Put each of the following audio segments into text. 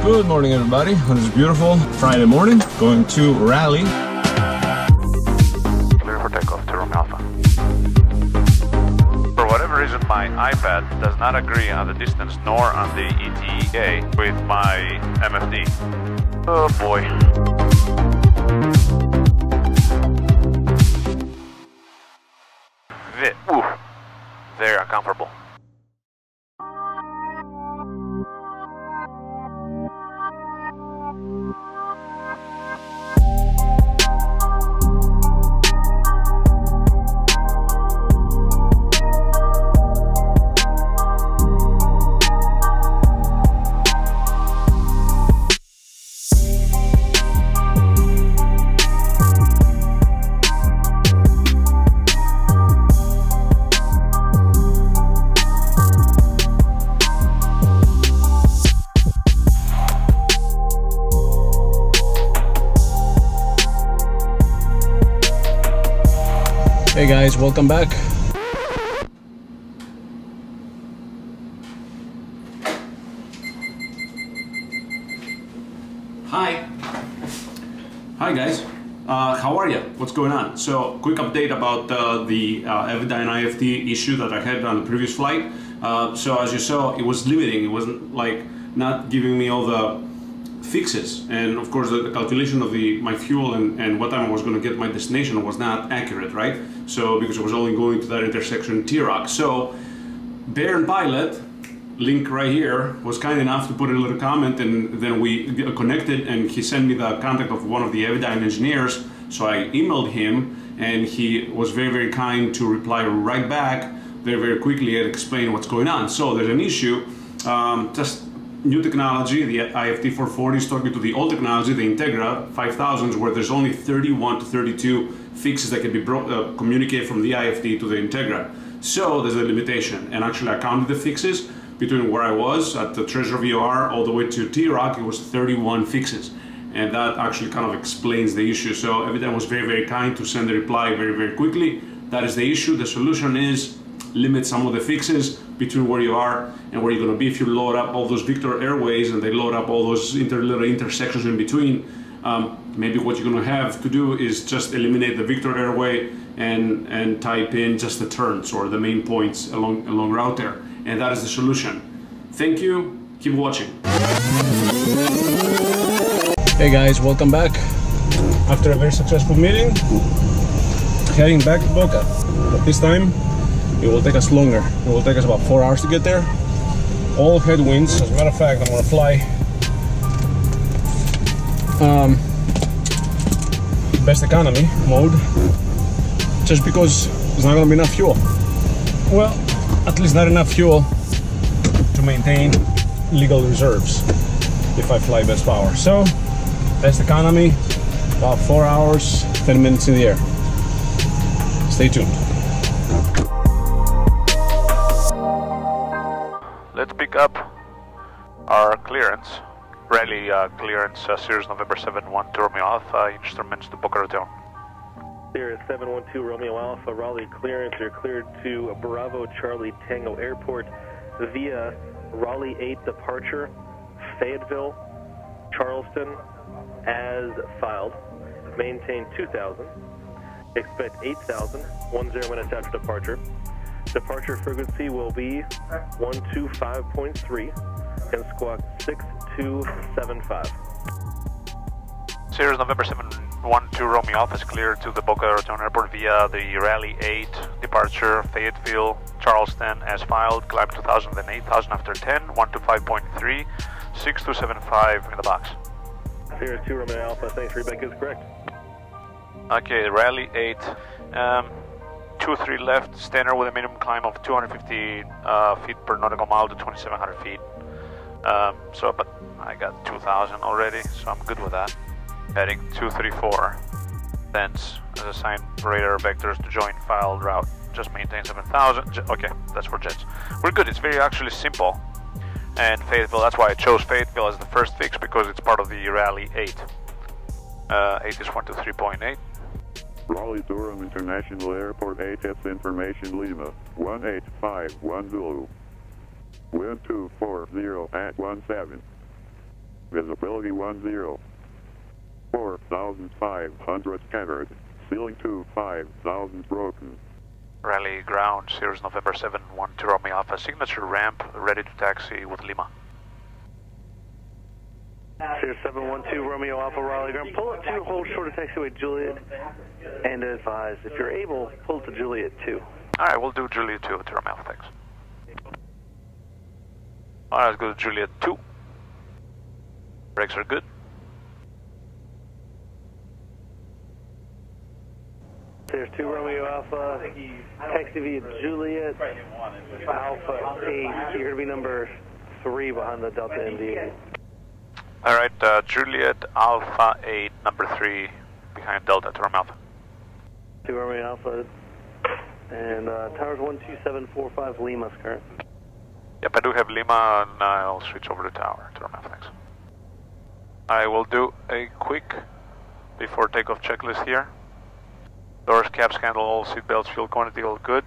Good morning, everybody. On this beautiful Friday morning, going to Raleigh. Clear for takeoff to Romeo Alpha. For whatever reason, my iPad does not agree on the distance nor on the ETA with my MFD. Oh boy. Very uncomfortable. Hey guys, welcome back. Hi guys, how are you? What's going on? So, quick update about the Avidyne IFT issue that I had on the previous flight. So as you saw, it was limiting. It wasn't like not giving me all the fixes, and of course the calculation of my fuel and what time I was going to get my destination was not accurate, right? So because I was only going to that intersection T-Rock. So Bear and Pilot, link right here, was kind enough to put a little comment, and then we connected, and he sent me the contact of one of the Avidyne engineers. So I emailed him, and he was very kind to reply right back very quickly and explain what's going on. So there's an issue, just new technology. The IFT 440 is talking to the old technology, the Integra 5000s, where there's only 31 to 32 fixes that can be communicated from the IFT to the Integra. So there's a limitation, and actually I counted the fixes between where I was at the Treasure VOR all the way to T-Rock. It was 31 fixes, and that actually kind of explains the issue. So Avidyne was very kind to send the reply very quickly. That is the issue. The solution is limit some of the fixes between where you are and where you're going to be. If you load up all those Victor Airways and they load up all those little intersections in between, maybe what you're going to have to do is just eliminate the Victor Airway and type in just the turns or the main points along route there. And that is the solution. Thank you. Keep watching. Hey guys, welcome back. After a very successful meeting, heading back to Boca. But this time, it will take us longer. It will take us about 4 hours to get there. All headwinds. As a matter of fact, I'm gonna fly best economy mode, just because there's not gonna be enough fuel. Well, at least not enough fuel to maintain legal reserves if I fly best power. So, best economy, about 4 hours, 10 minutes in the air. Stay tuned. Let's pick up our clearance. Raleigh clearance, Sirius November 712 Romeo Alpha, instruments to Boca Raton. Sirius 712 Romeo Alpha, Raleigh clearance. You're cleared to Bravo Charlie Tango Airport via Raleigh 8 departure, Fayetteville, Charleston, as filed. Maintain 2,000. Expect 8,000, 10 minutes after departure. Departure frequency will be 125.3 and squawk 6275. Sirius November 712 Romeo Alpha is cleared to the Boca Raton Airport via the Raleigh 8 departure, Fayetteville, Charleston, as filed. Climb 2,000 and 8,000 after 10, 125.3, 6275 in the box. Sirius 2 Romeo Alpha, thanks, readback is correct. Okay, Raleigh 8, 23 left, standard with a minimum climb of 250 feet per nautical mile to 2,700 feet. But I got 2,000 already, so I'm good with that. Heading 234, thence as assigned radar vectors to join filed route. Just maintain 7,000. Okay, that's for jets. We're good. It's very actually simple. And Fayetteville, that's why I chose Fayetteville as the first fix, because it's part of the Raleigh 8. 8 is 123.8. Raleigh Durham International Airport, HS information Lima, 1851 Zulu. Wind 240 at 17. Visibility 10. 4,500 scattered. Ceiling 2, 5,000 broken. Raleigh ground, Sirius November 712 Romeo Alpha, signature ramp, ready to taxi with Lima. Sirius 712 Romeo Alpha, Raleigh ground. Pull up 2, hold short of taxiway Juliet, and advise, if you're able, pull to Juliet 2. Alright, we'll do Juliet 2 to Romeo Alpha, thanks. Alright, let's go to Juliet 2. Brakes are good. There's 2 Romeo Alpha, taxi via Juliet Alpha 8. You're going to be number 3 behind the Delta MD. Alright, Juliet Alpha 8, number 3, behind Delta to Romeo Alpha. 2 Romeo Alpha, and towers 12745 Lima's current. Yep, I do have Lima, and I'll switch over to tower to Romeo Alpha, thanks. I will do a quick before takeoff checklist here. Doors, caps, handle, all seat belts, fuel quantity, all good.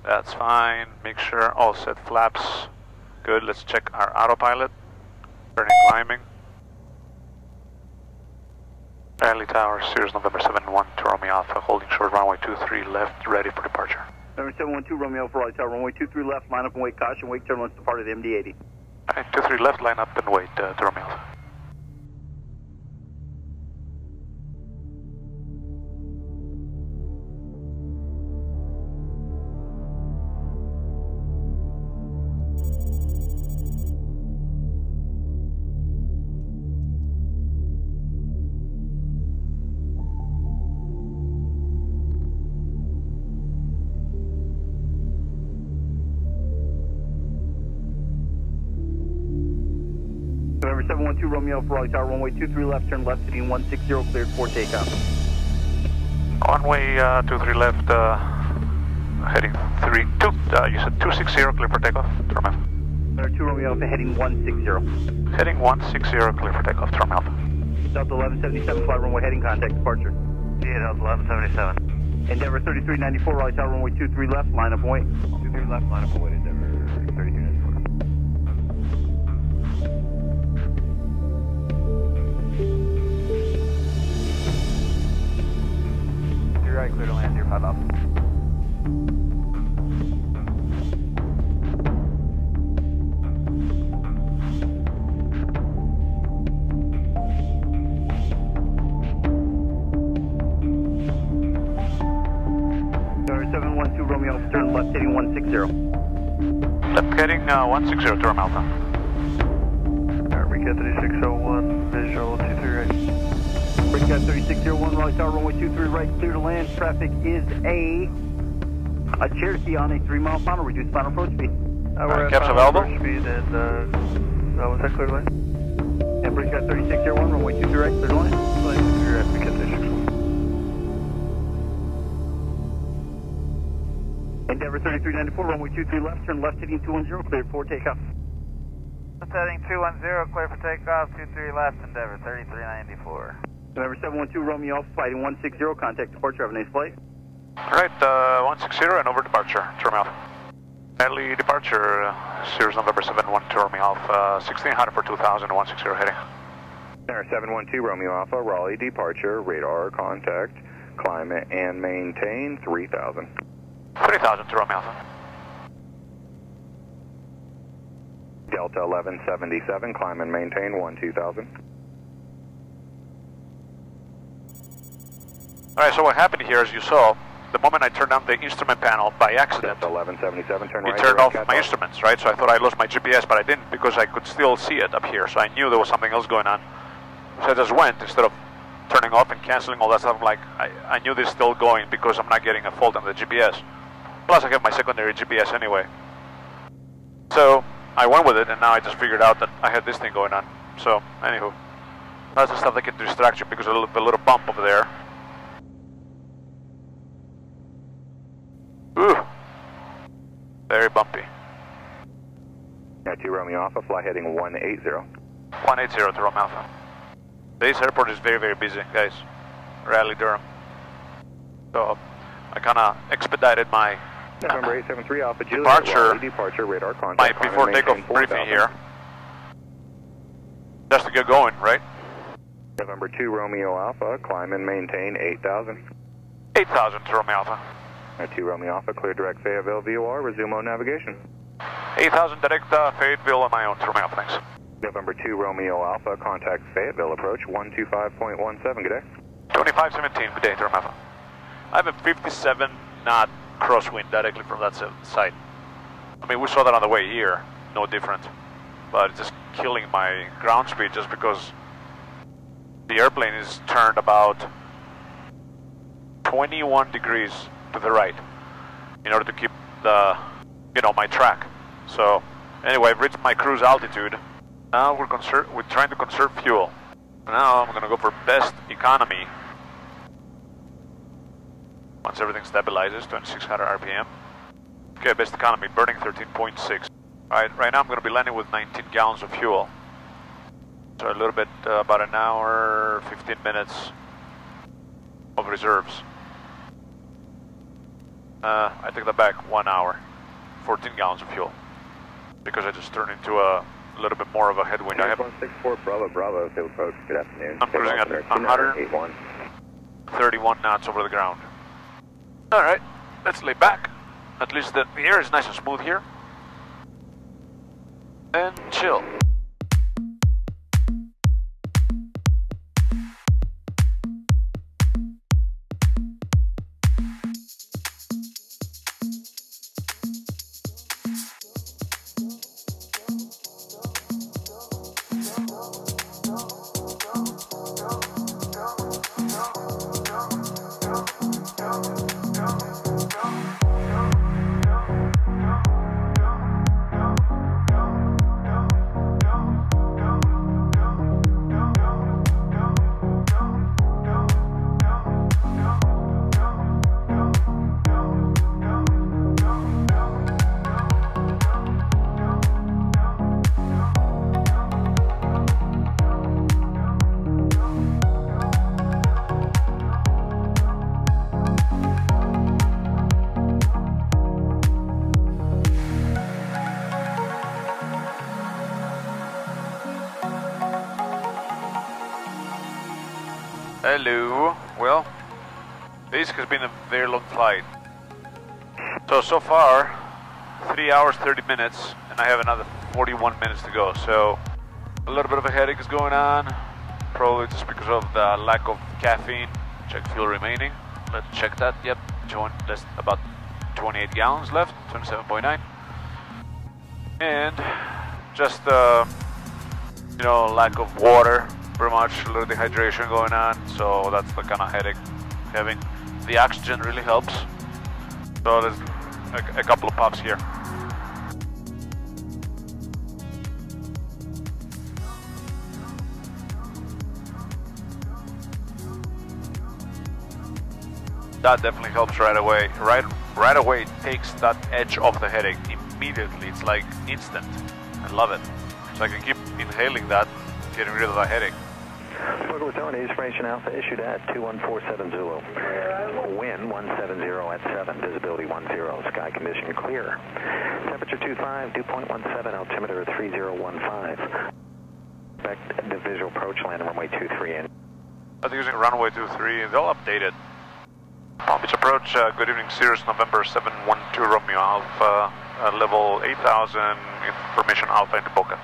That's fine. Make sure all set flaps. Good. Let's check our autopilot. Turning climbing. Raleigh Tower, Sirius November 712 Romeo Alpha, holding short runway 23 left, ready for departure. Number 712 Romeo Alpha, Raleigh Tower, runway 23 left, line up and wait, caution, wake turbulence to part of the MD-80. Alright, 23 left, line up and wait to Romeo Alpha. November 712 Romeo Alpha, Raleigh Tower, runway 23 left, turn left, heading 160, cleared for takeoff. Runway 23 left, heading 32, you said 260, clear for takeoff, to Romeo Alpha. Number 2 Romeo Alpha, heading 160. Heading 160, clear for takeoff, to Romeo Alpha. Delta 1177, fly runway heading contact departure. Yeah, Delta 1177. Endeavor 3394, Raleigh Tower, runway 23 left, line up and wait. 23 left, line up and wait, Endeavor 3394. Right, clear to land here, 5 up. Number 712 Romeo Alpha, turn left heading 160. Left heading 160 to Romeo Alpha. Recap 3601, visual 23 right. Breakout 3601, Raleigh Tower, runway 23 right, clear to land. Traffic is a Cherokee on a 3-mile final, reduced final approach speed. We're at caps final available? approach speed, and was that clear to land? And breakout 3601, runway 23 right, clear to land. Land 23 right, recap 3601. Endeavor 3394, runway 23 left, turn left heading 210, cleared for takeoff. Heading 210, clear for takeoff, 23 left, Endeavor 3394. November 712 Romeo Alpha, flighting 160, contact departure, have a nice flight. Alright, 160 and over departure, to Romeo Alpha. Early departure, Sirius November 712 Romeo Alpha, 1600 for 2000, 160 heading. Center 712 Romeo Alpha, Raleigh departure, radar contact, climate and maintain 3000. 3000 to Romeo Alpha. Delta 1177, climb and maintain 12000. Alright, so what happened here, as you saw, the moment I turned on the instrument panel by accident, Delta 1177, turn right. it turned off my instruments, right? So I thought I lost my GPS, but I didn't because I could still see it up here. So I knew there was something else going on. So I just went, instead of turning off and canceling all that stuff, I'm like, I knew this is still going because I'm not getting a fault on the GPS. Plus I have my secondary GPS anyway. So I went with it, and now I just figured out that I had this thing going on. So, anywho, that's the stuff that can distract you because of a little bump over there. Ooh, very bumpy. 2 Romeo Alpha, fly heading 180. 180 to Romeo Alpha. This airport is very, very busy, guys. Raleigh, Durham. So, I kind of expedited my November 873 Alpha Juliet, departure, departure radar contact. my before takeoff briefing here. Just to get going, right? November 2 Romeo Alpha, climb and maintain 8,000. 8,000 to Romeo Alpha. 2 Romeo Alpha, clear direct Fayetteville VOR, resume on navigation. 8,000 direct Fayetteville on my own to Romeo Alpha, thanks. November 2 Romeo Alpha, contact Fayetteville approach 125.17, good day. 2517, good day to Romeo Alpha. I have a 57 knot crosswind directly from that side. I mean, we saw that on the way here, no different. But it's just killing my ground speed just because the airplane is turned about 21 degrees to the right in order to keep the, my track. So anyway, I've reached my cruise altitude. Now we're trying to conserve fuel. Now I'm gonna go for best economy. Once everything stabilizes, 2600 RPM. Okay, best economy, burning 13.6. Alright, right now I'm going to be landing with 19 gallons of fuel. So a little bit, about an hour, 15 minutes of reserves. I take that back, 1 hour, 14 gallons of fuel. Because I just turned into a little bit more of a headwind. I have 164 Bravo Bravo, field approach, good afternoon. I'm cruising at 131 knots over the ground. Alright, let's lay back. At least the air is nice and smooth here. And chill. Hello. Well, this has been a very long flight. So far, 3 hours, 30 minutes, and I have another 41 minutes to go. So, a little bit of a headache is going on, probably just because of the lack of caffeine. Check fuel remaining. Let's check that. Yep, there's about 28 gallons left, 27.9. And just, lack of water. Pretty much a little dehydration going on, so that's the kind of headache having. The oxygen really helps. So there's a couple of pops here. That definitely helps right away. Right away it takes that edge off the headache immediately. It's like instant. I love it. So I can keep inhaling that, getting rid of the headache. Boca Raton, Avidyne Alpha issued at 2147 Zulu. Wind 170 at 7, visibility 10, sky condition clear. Temperature 25, dew point 17, altimeter 3015. Expect the visual approach land runway 23 in. I was using runway 23, they'll update it. Palm Beach approach, good evening, Cirrus November 712 Romeo Alpha, level 8000, information Alpha into Boca.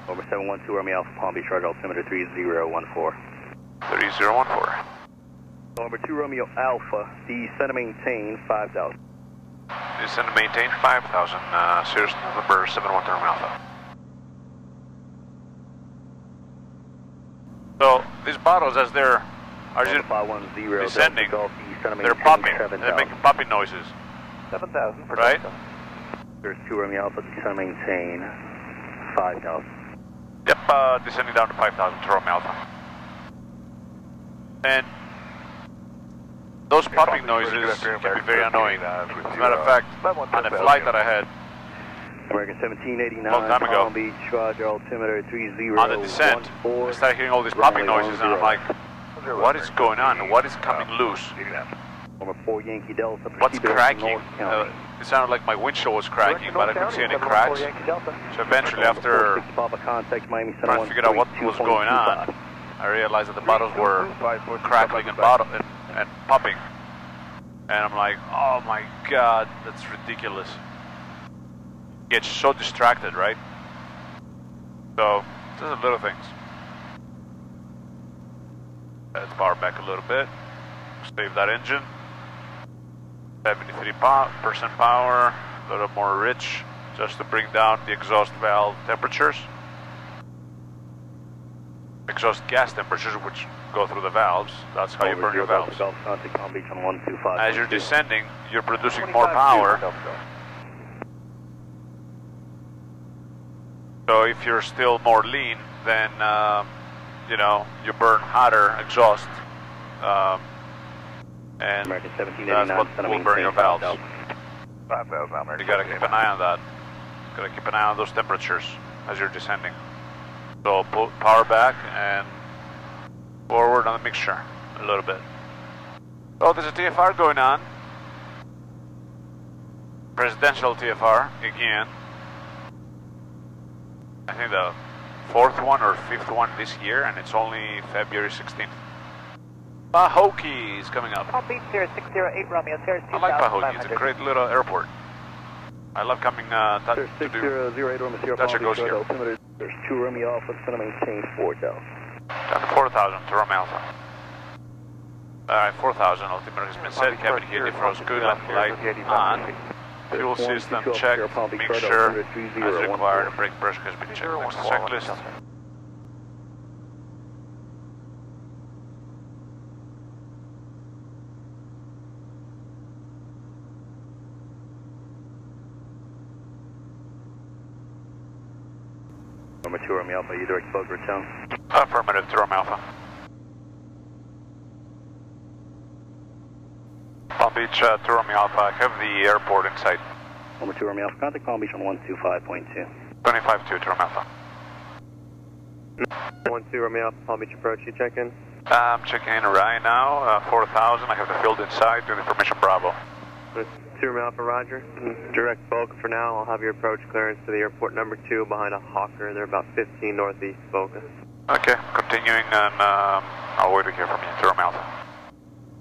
Over 712 Romeo Alpha, Palm Beach, radar altimeter 3014. 3014. Over 2 Romeo Alpha, descend and maintain 5,000. Descend and maintain 5,000, Cirrus November 712 Romeo Alpha. So, these bottles, as they're descending, they're popping, they're making popping noises. 7,000. Right? There's 2 Romeo Alpha, descend and maintain 5,000. Yep, descending down to 5,000 to Romeo Alpha. And those popping noises can be very annoying. As a matter of fact, on a flight that I had American 1789, long time ago, Palm Beach, roger, altimeter 3014. on the descent, I started hearing all these popping noises and I'm like, what is going on? What is coming loose? Number 4 Yankee Delta. What's cracking? It sounded like my windshield was cracking, but I couldn't see any cracks. So eventually, after trying to figure out what was going on, I realized that the bottles were crackling and popping. And I'm like, oh my god, that's ridiculous. You get so distracted, right? So, just little things. Let's power back a little bit. Save that engine. 73% power, a little more rich, just to bring down the exhaust valve temperatures. Exhaust gas temperatures, which go through the valves. That's how you burn your valves. As you're descending, you're producing more power. So if you're still more lean, then you know, you burn hotter exhaust, and that's what will burn your valves. You gotta keep an eye on that. Gotta keep an eye on those temperatures as you're descending. So pull power back and forward on the mixture a little bit. Oh, there's a TFR going on. Presidential TFR again. I think the 4th one or 5th one this year, and it's only February 16th. Pahokee is coming up. Palm Beach 0608 Romeo, Terrace 2000. I like Pahokee, it's a great little airport. I love coming to do Dutch goes here. There's 2 Romeo Alpha, it's going to maintain 4,000. Down to 4,000 to Romeo Alpha. Alright, 4,000, altimeter has been set, cabin heat defrost good, light on. Fuel system checked, mixture as required, brake pressure has been checked. Next checklist. Number 2 Romeo Alpha, you direct Boca Raton? Affirmative to Romeo Alpha. Palm Beach to Romeo Alpha, I have the airport in sight. Number 2 Romeo Alpha, contact Palm Beach on 125.2. 25.2 to Romeo Alpha. 12 Romeo Alpha, Palm Beach approach, you check in? I'm checking in right now, 4,000, I have the field in sight, doing information Bravo. 2 Romeo Alpha, roger. Direct Boca for now, I'll have your approach clearance to the airport number 2 behind a Hawker, they're about 15 northeast Boca. Okay, continuing, and I'll wait to hear from you to Romeo Alpha.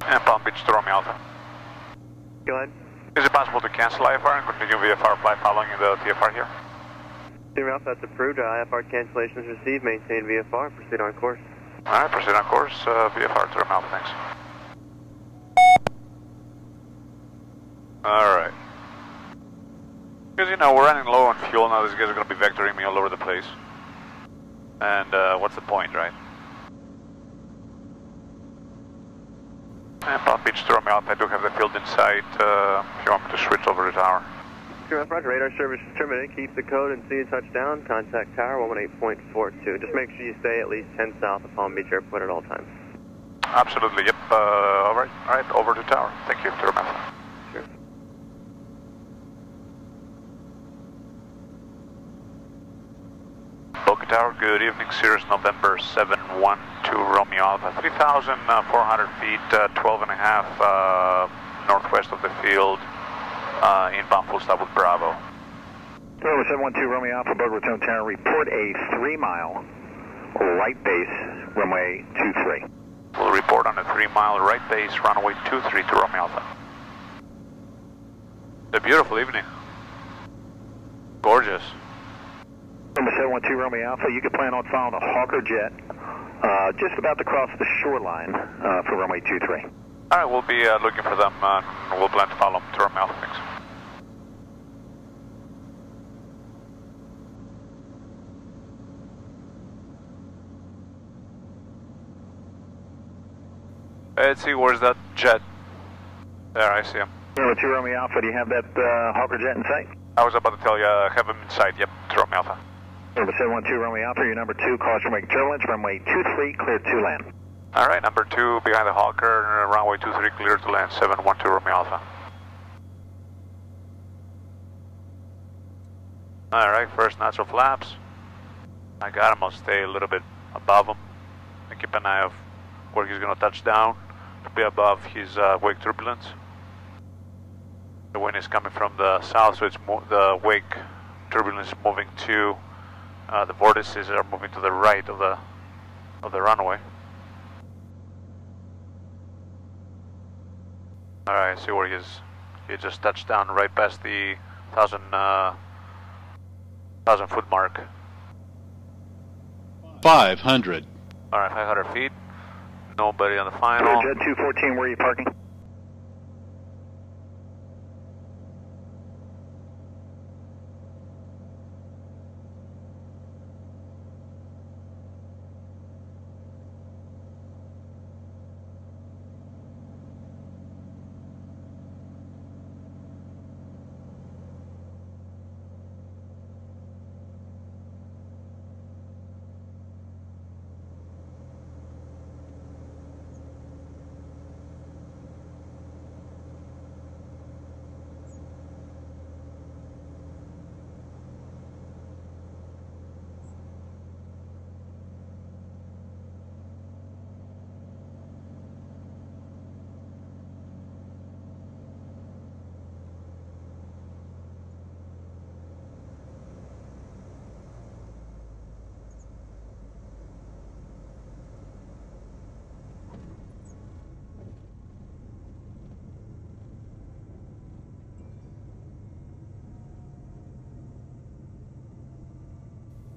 And Palm Beach to Romeo Alpha. Go ahead. Is it possible to cancel IFR and continue VFR flight following the TFR here? Romeo Alpha, that's approved, IFR cancellations received, maintain VFR, proceed on course. Alright, proceed on course, VFR to Romeo Alpha, thanks. Alright. Because, you know, we're running low on fuel now, these guys are going to be vectoring me all over the place. And what's the point, right? And Palm Beach to Romeo Alpha, I do have the field in sight, if you want me to switch over to tower. Roger, radar service is terminated, keep the code and see you touchdown, contact tower 118.42. Just make sure you stay at least 10 south of Palm Beach Airport at all times. Absolutely, yep, alright, over to tower. Thank you, to Romeo Alpha. Sure. Boca Tower, good evening, Cirrus November 712 Romeo Alpha, 3,400 feet, 12.5 northwest of the field, inbound full stop with Bravo. Tower 712 Romeo Alpha, Boca Raton Tower, report a 3-mile right base, runway 23. We'll report on a 3-mile right base, runway 23 to Romeo Alpha. It's a beautiful evening. Gorgeous. Number 712 Romeo Alpha, you can plan on following a Hawker jet just about to cross the shoreline for runway 23. Alright, we'll be looking for them and we'll plan to follow them to Romeo Alpha, thanks. Let's see, where's that jet? There, I see him. Number 2 Romeo Alpha, do you have that Hawker jet in sight? I was about to tell you, have him in sight, yep, to Romeo Alpha. Number 712 Romeo Alpha, your number 2, caution wake turbulence, runway 23, clear to land. Alright, number 2 behind the Hawker, runway 23, clear to land, 712 Romeo Alpha. Alright, first natural flaps. I got him, I'll stay a little bit above him. I keep an eye of where he's going to touch down. to be above his wake turbulence. The wind is coming from the south, so it's the wake turbulence is moving to the vortices are moving to the right of the runway. All right, see where he is. He just touched down right past the 1,000 foot mark. 500. All right, 500 feet. Nobody on the final. Jet 214, where are you parking?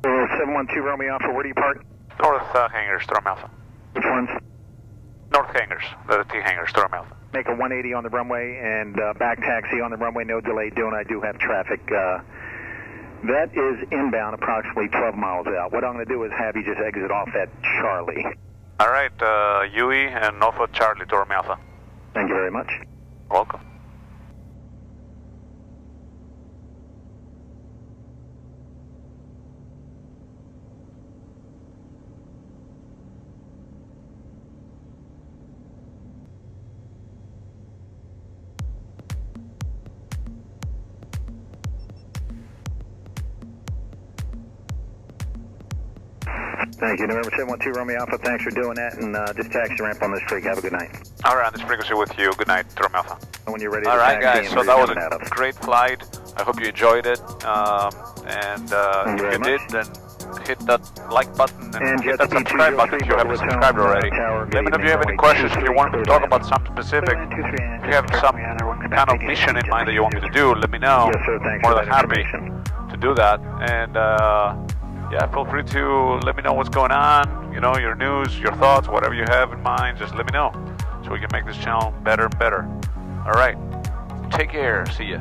North 712 Romeo Alpha, where do you park? North hangars, Storm Alpha. Which ones? North hangars, the T hangars, Storm Alpha. Make a 180 on the runway and back taxi on the runway, no delay, I do have traffic. That is inbound approximately 12 miles out. What I'm going to do is have you just exit off at Charlie. All right, UE and off at Charlie, Storm Alpha. Thank you very much. Welcome. Thank you. November 712 Romeo Alpha, thanks for doing that, and just taxi ramp on this freak. Have a good night. All right, on this frequency with you. Good night, Romeo Alpha. When you're ready all to right, taxi, guys, so that was a great flight. I hope you enjoyed it. If you did, then hit that like button and hit that subscribe button if you haven't subscribed already. Let me know if you have any questions, if you want me to talk about something specific. If you have some kind of mission in mind that you want me to do, let me know. Yes, sir. Thanks more for than that happy to do that. And yeah, feel free to let me know what's going on, you know, your news, your thoughts, whatever you have in mind, just let me know so we can make this channel better and better. All right, take care, see ya.